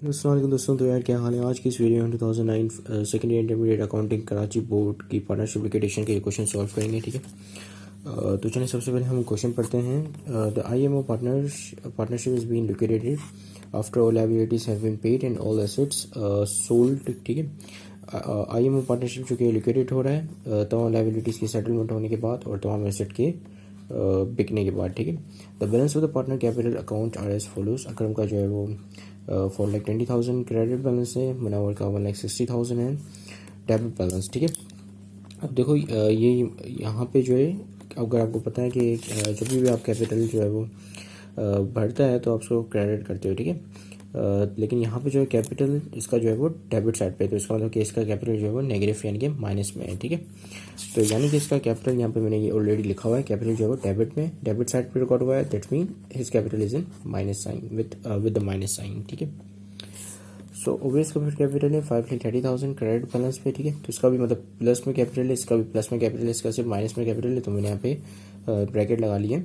अस्सलाम दोस्तों, तो यार क्या हाल है। आज की इस वीडियो में 2009 second year intermediate accounting Karachi board की पार्टनरशिप लिक्विडेशन के क्वेश्चन सॉल्व करेंगे। ठीक है, तो चलिए सबसे पहले हम क्वेश्चन पढ़ते हैं। The IMO partnership is been liquidated after all liabilities have been paid and all assets sold. ठीक है, IMO पार्टनरशिप जो कि लिक्विडेट हो रहा है तमाम लायबिलिटीज़ की सेटलमेंट होने के बाद और तमाम एसेट के बिकने के बाद। ठीक है, the balance of the partner capital account are as follows. Akram का जो है वो 4,20,000 क्रेडिट बैलेंस है, मुनावर का 1,60,000 है डेबिट बैलेंस। ठीक है, अब देखो ये यहाँ पे जो है, अगर आपको पता है कि जब भी आप कैपिटल जो है वो बढ़ता है तो आप उसको क्रेडिट करते हो। ठीक है, लेकिन यहाँ पे जो है कैपिटल इसका जो है वो डेबिट साइड पे, तो इसका मतलब कि इसका कैपिटल जो है वो नेगेटिव यानी कि माइनस में है। ठीक है, तो यानी कि इसका कैपिटल यहाँ पे मैंने ये ऑलरेडी लिखा हुआ है, कैपिटल जो है वो डेबिट में डेबिट साइड पे रिकॉर्ड हुआ है। That mean his capital is in minus sign with the minus sign. ठीक है, सो ओवेस का फिर कैपिटल है 5,30,000 क्रेडिट बैलेंस पे। ठीक है, तो इसका भी मतलब प्लस में कैपिटल है, इसका भी प्लस में कैपिटल है, इसका सिर्फ माइनस में कैपिटल है, तो मैंने यहाँ पे ब्रैकेट लगा लिए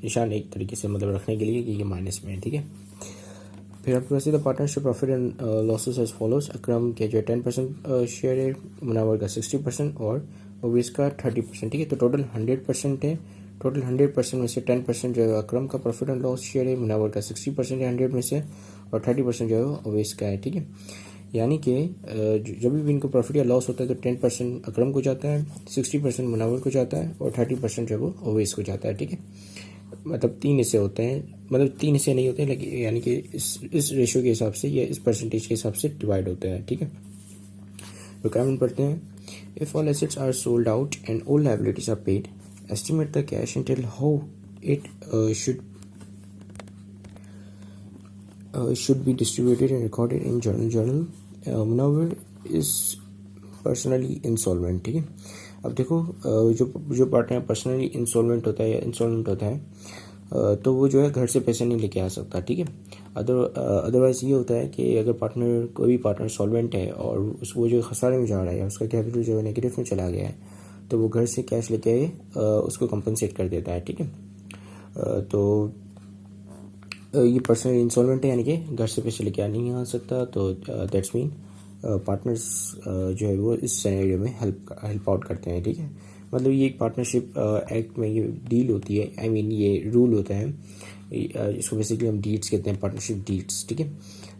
निशान एक तरीके से मतलब रखने के लिए कि ये माइनस में है। ठीक है, फिर आपके पास the partnership profit and losses as follows. Akram के जो 10% शेयर है, मुनावर का 60% और ओवेस का 30%। ठीक है, तो टोटल 100% है। टोटल 100% में से 10% जो है अकरम का प्रॉफिट एंड लॉस शेयर है, मुनावर का 60% है 100 में से, और 30% जो है ओवेस का है। ठीक है, यानी कि जब भी इनको प्रॉफिट या लॉस होता है तो 10% अकरम को जाता है, 60% मुनावर को जाता है और 30% जो है वो ओवेस को जाता है। ठीक है, मतलब 3 हिस्से होते हैं, मतलब 3 हिस्से नहीं होते लेकिन यानी कि इस रेशियो के हिसाब से या इस परसेंटेज के हिसाब से डिवाइड होते हैं। ठीक है, रिक्वायरमेंट पढ़ते हैं। If all assets are sold out and all liabilities are paid, estimate the cash and tell how it should be distributed and recorded in journal. Munawwar is personally insolvent. ठीक है, अब देखो जो पार्टनर पर्सनली इंसॉल्वेंट होता है या insolvent होता है तो वो जो है घर से पैसे नहीं लेके आ सकता। ठीक है, अदरवाइज़ ये होता है कि अगर पार्टनर कोई भी पार्टनर सॉल्वेंट है और वो जो खसारे में जा रहा है, उसका कैपिटल जो है नेगेटिव में चला गया है, तो वो घर से कैश लेके उसको कंपनसेट कर देता है। ठीक है, तो ये पर्सनल इंसॉल्वेंट है यानी कि घर से पैसे लेके नहीं आ सकता, तो दैट्स मीन पार्टनर्स जो है वो इस सिनेरियो में हेल्प आउट करते हैं। ठीक है, मतलब ये एक पार्टनरशिप एक्ट में ये डील होती है, आई मीन ये रूल होता है, इसको बेसिकली हम डीड्स कहते हैं, पार्टनरशिप डीड्स। ठीक है,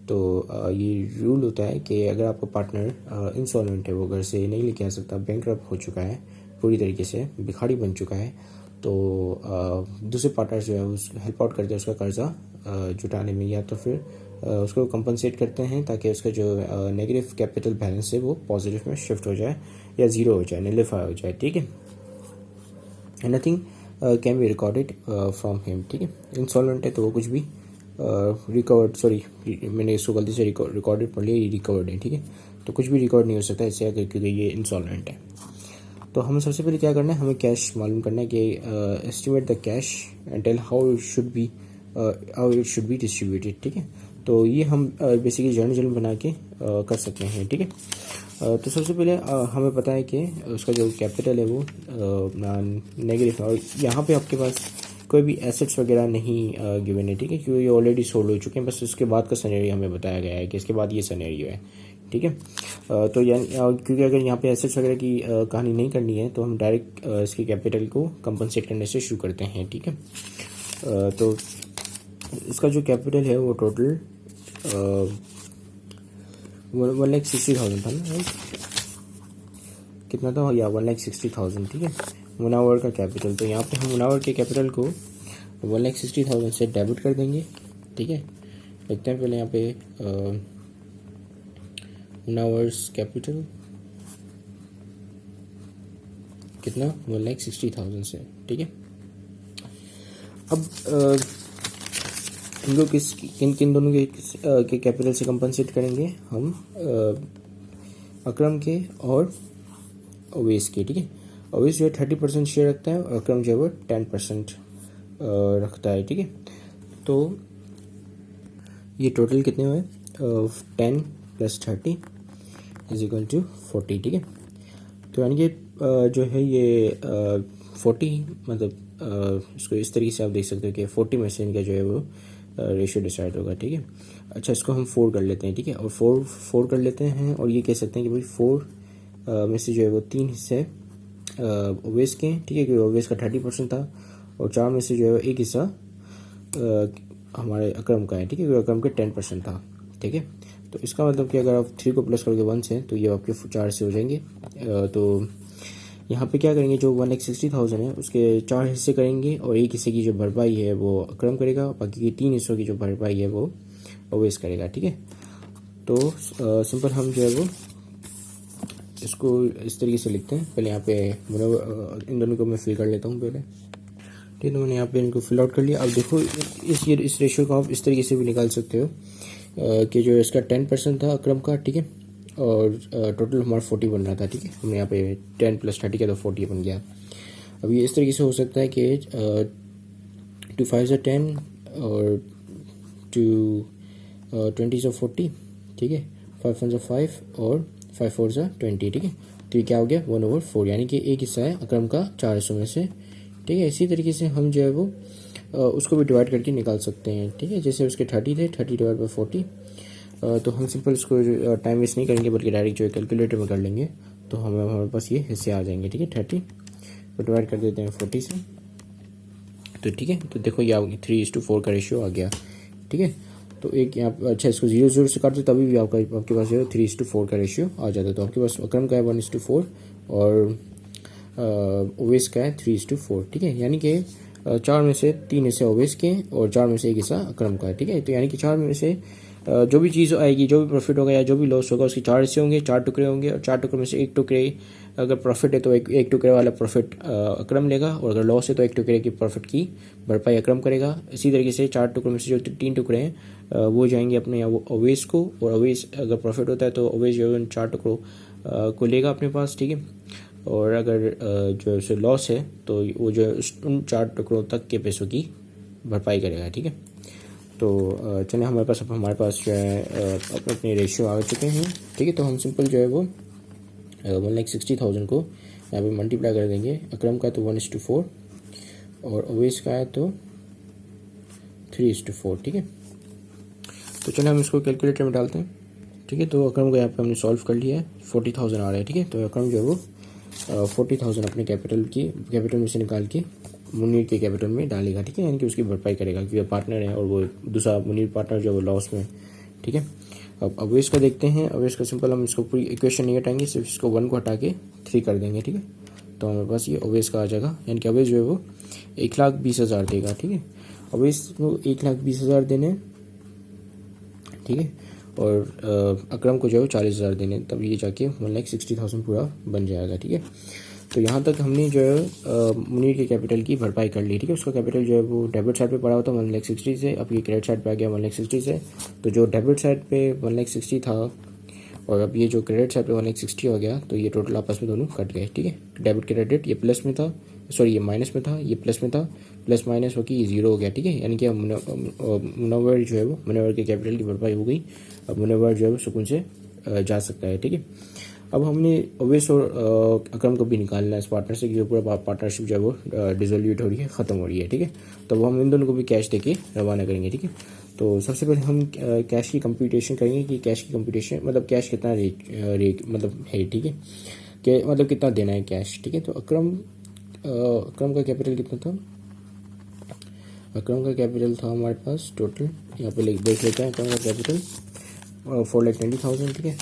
तो ये रूल होता है कि अगर आपका पार्टनर इंसॉल्वेंट है, वो घर से नहीं लेके आ सकता, बैंकरप्ट हो चुका है, पूरी तरीके से भिखारी बन चुका है, तो दूसरे पार्टनर जो है उस हेल्प आउट करते हैं उसका कर्जा जुटाने में, या तो फिर उसको कंपनसेट करते हैं ताकि उसका जो नेगेटिव कैपिटल बैलेंस है वो पॉजिटिव में शिफ्ट हो जाए या ज़ीरो हो जाए, नलिफाई हो जाए। ठीक है, nothing can be recorded from him. ठीक है, इंसॉल्वेंट है तो वो कुछ भी रिकवर्ड, सॉरी मैंने इसको गलती से रिकॉर्डेड पढ़ लिया, ये रिकवर्ड है। ठीक है, तो कुछ भी रिकॉर्ड नहीं हो सकता इससे अगर, क्योंकि ये इंसॉल्वेंट है। तो हमें सबसे पहले क्या करना है, हमें कैश मालूम करना है कि estimate the cash and tell how it should be distributed. ठीक है, तो ये हम बेसिकली जर्नल बना के कर सकते हैं। ठीक है, तो सबसे पहले हमें पता है कि उसका जो कैपिटल है वो नेगेटिव है, और यहाँ पे आपके पास कोई भी एसेट्स वगैरह नहीं गिवन है। ठीक है, क्योंकि ये ऑलरेडी सोल्ड हो चुके हैं, बस उसके बाद का सिनेरियो हमें बताया गया है कि इसके बाद ये सिनेरियो है। ठीक है, तो यानी क्योंकि अगर यहाँ पे एसेट्स वगैरह की कहानी नहीं करनी है तो हम डायरेक्ट इसके कैपिटल को कंपनसेट करने से शुरू करते हैं। ठीक है, तो इसका जो कैपिटल है वो टोटल 1,60,000 था ना, कितना था, या 1,60,000। ठीक है, मुनावर का कैपिटल, तो यहाँ पे हम मुनावर के कैपिटल को 1,60,000 से डेबिट कर देंगे। ठीक है, लिखते हैं पहले यहाँ पे मुनावर्स कैपिटल कितना, 1,60,000 से। ठीक है, अब इनको किन दोनों के कैपिटल से कंपनसेट करेंगे हम, अकरम के और ओवेस के। ठीक है, ओवेस जो है 30% शेयर रखता है और अकरम जो है वो 10% रखता है। ठीक है, तो ये टोटल कितने हुए, 10 + 30 = 40। ठीक है, तो यानी कि जो है ये 40 मतलब इसको इस तरीके से आप देख सकते हो कि 40 में से इनका जो है वो रेशियो डिसाइड होगा, ठीक है। अच्छा, इसको हम 4 कर लेते हैं, ठीक है, और 4 कर लेते हैं और ये कह सकते हैं कि भाई 4 में से जो है वो 3 हिस्से ओवेस के, ठीक है, क्योंकि ओवेस का 30% था, और 4 में से जो है एक हिस्सा हमारे अकरम का है, ठीक है, क्योंकि अकरम के 10% था, ठीक है। तो इसका मतलब कि अगर आप 3 को प्लस करोगे 1 से तो ये आपके 4 से हो जाएंगे। तो यहाँ पे क्या करेंगे, जो 1,60,000 है उसके 4 हिस्से करेंगे और एक हिस्से की जो भरपाई है वो अकरम करेगा, बाकी के 3 हिस्सों की जो भरपाई है वो ओवेस करेगा, ठीक है। तो सिंपल हम जो है वो इसको इस तरीके से लिखते हैं। पहले यहाँ पे इन दोनों को मैं फिल कर लेता हूँ पहले, ठीक है। तो मैंने यहाँ पे इनको फिल आउट कर लिया। अब देखो इस रेशियो को आप इस तरीके से भी निकाल सकते हो कि जो इसका 10% था अकरम का, ठीक है, और टोटल हमारा 40 बन रहा था, ठीक है। हमने यहाँ पे 10 + 30 किया तो 40 बन गया। अब ये इस तरीके से हो सकता है कि 2 5 are 10 और 2 20 are 40, ठीक है, 5 1 are 5 और 5 4 are 20, ठीक है। तो ये क्या हो गया 1/4, यानी कि एक हिस्सा है अकरम का 4 हिस्सों में से, ठीक है। इसी तरीके से हम जो है वो उसको भी डिवाइड करके निकाल सकते हैं, ठीक है। जैसे उसके 30 थे, 30 / 40, तो हम सिंपल इसको टाइम वेस्ट नहीं करेंगे बल्कि डायरेक्ट जो है कैलकुलेटर में कर लेंगे, तो हमारे पास ये हिस्से आ जाएंगे, ठीक है। 30 को डिवाइड कर देते हैं 40 से, तो ठीक है। तो देखो ये 3:4 का रेशियो आ गया, ठीक है। तो एक यहाँ, अच्छा, इसको 0 0 से काट दो तभी भी आपके पास जो है 3:4 का रेशियो आ जाता है। तो आपके पास अकरम का है 1:4 और ओवेस का है 3:4, ठीक है। यानी कि 4 में से 3 हिस्से ओवेस के और 4 में से एक हिस्सा अकरम का है, ठीक है। तो यानी कि 4 में से जो भी चीज़ आएगी, जो भी प्रॉफिट होगा या जो भी लॉस होगा, उसके 4 हिस्से होंगे, 4 टुकड़े होंगे, और 4 टुकड़े में से एक टुकड़े अगर प्रॉफिट है तो एक टुकड़े वाला प्रॉफिट अकरम लेगा, और अगर लॉस है तो एक टुकड़े की प्रॉफिट की भरपाई अकरम करेगा। इसी तरीके से 4 टुकड़ों में से जो 3 टुकड़े हैं वो जाएंगे अपने ओवेस को, और ओवेस अगर प्रॉफिट होता है तो ओवेस जो है उन 4 टुकड़ों को लेगा अपने पास, ठीक है। और अगर जो है लॉस है तो वो जो उन 4 टुकड़ों तक के पैसों की भरपाई करेगा, ठीक है। तो चलिए हमारे पास जो है अपने रेशियो आ चुके हैं, ठीक है। तो हम सिंपल जो है वो 1,60,000 को यहाँ पे मल्टीप्लाई कर देंगे। अकरम का तो 1:4 और ओवेस का है तो 3:4, ठीक है। तो चलिए हम इसको कैलकुलेटर में डालते हैं, ठीक है। तो अकरम को यहाँ पे हमने सॉल्व कर लिया है, 40,000 आ रहा है, ठीक है। तो अकरम जो है वो 40,000 अपने कैपिटल में से निकाल के मुनीर के कैपिटल में डालेगा, ठीक है, यानी कि उसकी भरपाई करेगा, क्योंकि पार्टनर है और वो दूसरा मुनीर पार्टनर जो है वो लॉस में, ठीक है। अब अवेश का देखते हैं। अवेश का सिंपल हम इसको पूरी इक्वेशन नहीं हटाएंगे, सिर्फ इसको 1 को हटा के 3 कर देंगे, ठीक है। तो हमारे पास ये अवेश का आ जाएगा, यानी कि अवेश जो है वो 1,20,000 देगा, ठीक है। अवेश को 1,20,000 देने, ठीक है, और अकरम को जो है 40,000 देने, तब ये जाके 1,60,000 पूरा बन जाएगा, ठीक है। तो यहाँ तक हमने जो है मुनीर के कैपिटल की भरपाई कर ली, ठीक है। उसका कैपिटल जो है वो डेबिट साइड पे पड़ा हुआ था 1,60,000 से, अब ये क्रेडिट साइड पे आ गया 1,60,000 से। तो जो डेबिट साइड पे 1,60,000 था और अब ये जो क्रेडिट साइड पे 1,60,000 हो गया, तो ये टोटल आपस में दोनों कट गए, ठीक है। डेबिट क्रेडिट ये प्लस में था, सॉरी ये माइनस में था, ये प्लस में था, प्लस माइनस होकर ये 0 हो गया, ठीक है। यानी कि मुनव्वर जो है वो मुनव्वर के कैपिटल की भरपाई हो गई। अब मुनव्वर जो है वो सुकून से जा सकता है, ठीक है। अब हमने ओवेस और अकरम को भी निकालना है इस पार्टनर से, क्योंकि पूरा पार्टनरशिप जो है वो डिसोल्यूट हो रही है, ख़त्म हो रही है, ठीक है। तो हम इन दोनों को भी कैश देके रवाना करेंगे, ठीक है। तो सबसे पहले हम कैश की कंप्यूटेशन करेंगे कि कैश की कंप्यूटेशन मतलब कैश कितना रेट मतलब है, ठीक है, कि मतलब कितना देना है कैश, ठीक है। तो अकरम का कैपिटल कितना था? अकरम का कैपिटल था हमारे पास टोटल, यहाँ पे देख लेते हैं। अकरम का कैपिटल 4,20,000, ठीक है,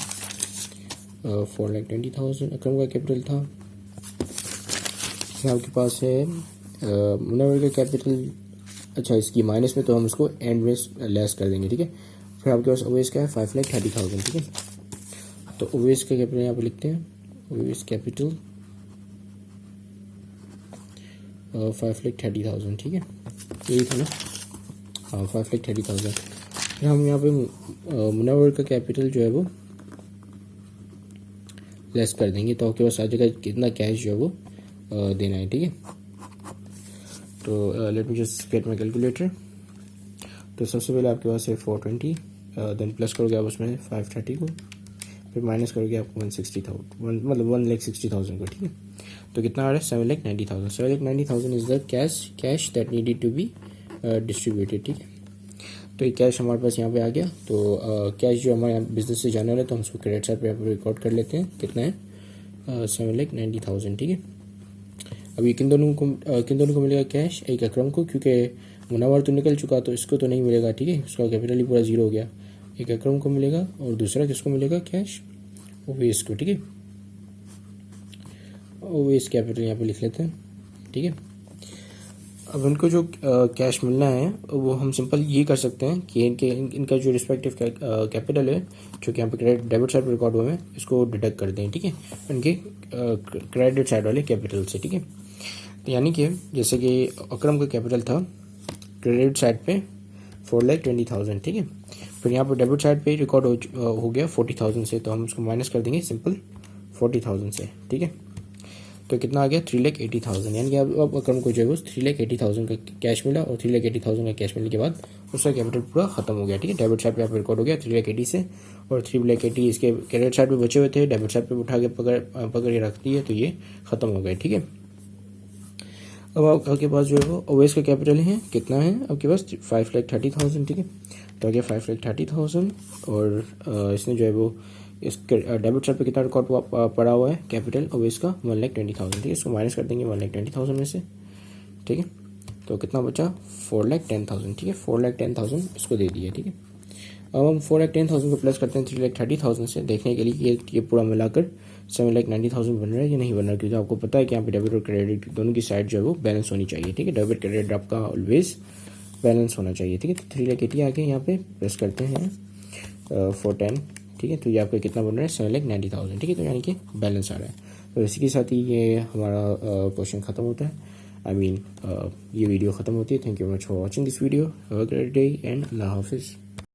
4,20,000 अकरम का कैपिटल था। फिर आपके पास है मुनव्वर का कैपिटल, अच्छा इसकी माइनस में, तो हम इसको एंड में लेस कर देंगे, ठीक है। फिर आपके पास ओवेस का है 5,30,000, ठीक है। तो ओवेस का कैपिटल यहाँ पे लिखते हैं, ओवेस कैपिटल 5,30,000, ठीक है, यही था ना, हाँ 5,30,000। फिर हम यहाँ पे मुनव्वर का कैपिटल जो है वो लेस कर देंगे, तो आपके पास आ जाएगा कितना कैश जो है वो देना है, ठीक है। तो let me just get my calculator. तो सबसे पहले आपके पास है 420, देन प्लस करोगे आप उसमें 530 को, फिर माइनस करोगे आपको 1,60,000 मतलब 1,60,000 को, ठीक है। तो कितना आ रहा है 7,90,000 is the cash that needed to be distributed, ठीक है। तो ये कैश हमारे पास यहाँ पे आ गया। तो कैश जो हमारे बिजनेस से जाने वाला है तो हम उसको क्रेडिट साइड पे यहाँ पे रिकॉर्ड कर लेते हैं। कितना है? 7,90,000। ठीक है, अब ये किन दोनों को मिलेगा कैश? एक अकरम को, क्योंकि मुनावर तो निकल चुका तो इसको तो नहीं मिलेगा। ठीक है, उसका कैपिटल ही पूरा जीरो हो गया। एक अकरम को मिलेगा और दूसरा किसको मिलेगा कैश? ओवेस को। ठीक है, ओवेस कैपिटल यहाँ पे लिख लेते हैं। ठीक है, अब इनको जो कैश मिलना है वो हम सिंपल ये कर सकते हैं कि इनका जो रिस्पेक्टिव कैपिटल है जो कि यहाँ पे डेबिट साइड पर रिकॉर्ड हुए हैं इसको डिडक्ट कर दें। ठीक है, इनके क्रेडिट साइड वाले कैपिटल से। ठीक है, तो यानी कि जैसे कि अकरम का कैपिटल था क्रेडिट साइड पे 4,20,000। ठीक है, फिर यहाँ पर डेबिट साइड पे रिकॉर्ड हो गया 40,000 से, तो हम उसको माइनस कर देंगे सिंपल 40,000 से। ठीक है, तो कितना आ गया? 3,80,000। यानी कि अब अकरम को जो है वो 3,80,000 का कैश मिला और 3,80,000 का कैश मिलने के बाद उसका कैपिटल पूरा खत्म हो गया। ठीक है, डेबिट साइड पे यहाँ पे रिकॉर्ड हो गया 3,80,000 से, और 3,80,000 इसके क्रेडिट साइड पे बचे हुए थे, डेबिट साइड पे उठा के पकड़ के रख दिए, तो ये खत्म हो गए। ठीक है, अब आपके पास जो है वो ओवेस का कैपिटल है कितना है आपके पास? 5,30,000। ठीक है, तो आ गया 5,30,000, और इसने जो है वो इसके डेबिट साइड पे कितना रिकॉर्ड पड़ा हुआ है कैपिटल ओवेस का? 1,20,000। ठीक है, इसको माइनस कर देंगे 1,20,000 में से। ठीक है, तो कितना बचा? 4,10,000। ठीक है, 4,10,000 इसको दे दिया। ठीक है, अब हम 4,10,000 को प्लस करते हैं 3,30,000 से, देखने के लिए ये पूरा मिलाकर 7,90,000 बन रहा है या नहीं बन रहा है, क्योंकि आपको पता है कि यहाँ पे डेबिट और क्रेडिट दोनों की साइड जो है वो बैलेंस होनी चाहिए। ठीक है, डेबिट क्रेडिट आपका ऑलवेज बैलेंस होना चाहिए। ठीक है, तो 3,80,000 आके यहाँ पे प्रेस करते हैं 410। ठीक है, तो ये आपका कितना बन रहा है? 7,90,000। ठीक है, तो यानी कि बैलेंस आ रहा है। तो इसी के साथ ही ये हमारा क्वेश्चन ख़त्म होता है। ये वीडियो ख़त्म होती है। Thank you very much for watching this video. Have a great day and अल्लाह हाफिज़।